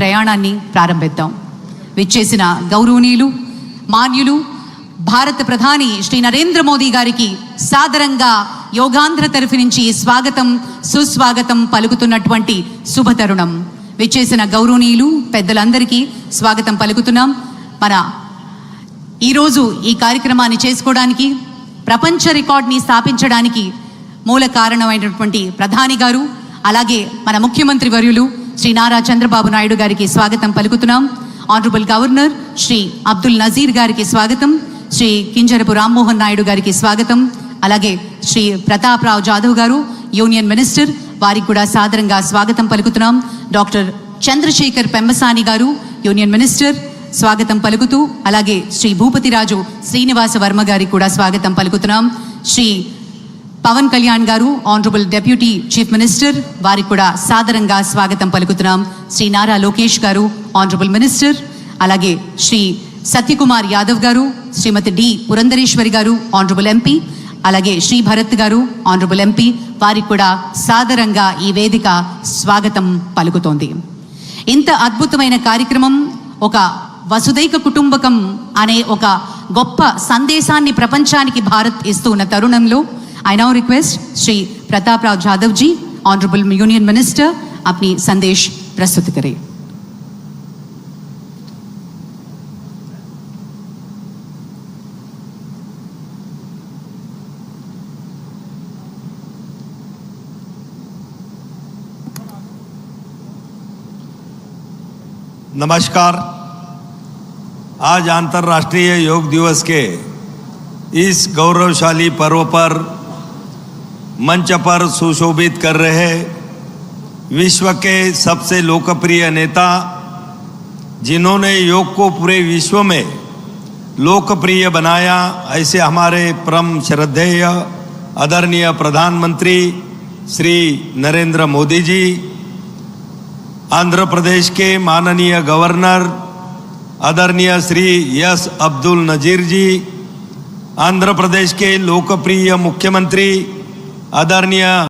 ప్రయాణాన్ని ప్రారంభిద్దాం. విచ్చేసిన గౌరవనీయులు మాన్యులు భారత ప్రధాని శ్రీ నరేంద్ర మోదీ గారికి సాదరంగా యోగాంధ్ర తరఫు నుంచి స్వాగతం సుస్వాగతం పలుకుతున్నటువంటి శుభతరుణం. విచ్చేసిన గౌరవనీయులు పెద్దలందరికీ స్వాగతం పలుకుతున్నాం. మన ఈరోజు ఈ కార్యక్రమాన్ని చేసుకోవడానికి, ప్రపంచ రికార్డ్ని స్థాపించడానికి మూల కారణమైనటువంటి ప్రధాని గారు, అలాగే మన ముఖ్యమంత్రి వర్యులు శ్రీ నారా చంద్రబాబు నాయుడు గారికి స్వాగతం పలుకుతున్నాం. ఆనరబుల్ గవర్నర్ శ్రీ అబ్దుల్ నజీర్ గారికి స్వాగతం, శ్రీ కింజరపు రామ్మోహన్ నాయుడు గారికి స్వాగతం, అలాగే శ్రీ ప్రతాప్ రావు జాదవ్ గారు యూనియన్ మినిస్టర్, వారికి కూడా సాదరంగా స్వాగతం పలుకుతున్నాం. డాక్టర్ చంద్రశేఖర్ పెమ్మసాని గారు యూనియన్ మినిస్టర్ స్వాగతం పలుకుతూ, అలాగే శ్రీ భూపతిరాజు శ్రీనివాస వర్మ గారికి కూడా స్వాగతం పలుకుతున్నాం. శ్రీ పవన్ కళ్యాణ్ గారు ఆనరబుల్ డెప్యూటీ చీఫ్ మినిస్టర్, వారికి కూడా సాదరంగా స్వాగతం పలుకుతున్నాం. శ్రీ నారా లోకేష్ గారు ఆనరబుల్ మినిస్టర్, అలాగే శ్రీ సత్యకుమార్ యాదవ్ గారు, శ్రీమతి డి పురంధరేశ్వరి గారు ఆనరబుల్ ఎంపీ, అలాగే శ్రీ భరత్ గారు ఆనరబుల్ ఎంపీ, వారికి కూడా సాదరంగా ఈ వేదిక స్వాగతం పలుకుతోంది. ఇంత అద్భుతమైన కార్యక్రమం, ఒక వసుదైక కుటుంబకం అనే ఒక గొప్ప సందేశాన్ని ప్రపంచానికి భారత్ ఇస్తూ ఉన్న తరుణంలో I now request Shri Pratap Rao Jadhav ji, Honorable Union Minister, अपनी संदेश प्रस्तुत करें. नमस्कार। आज अंतर्राष्ट्रीय योग दिवस के इस गौरवशाली पर्व पर मंच पर सुशोभित कर रहे विश्व के सबसे लोकप्रिय नेता, जिन्होंने योग को पूरे विश्व में लोकप्रिय बनाया, ऐसे हमारे परम श्रद्धेय आदरणीय प्रधानमंत्री श्री नरेंद्र मोदी जी, आंध्र प्रदेश के माननीय गवर्नर आदरणीय श्री एस अब्दुल नजीर जी, आंध्र प्रदेश के लोकप्रिय मुख्यमंत्री आदरणीय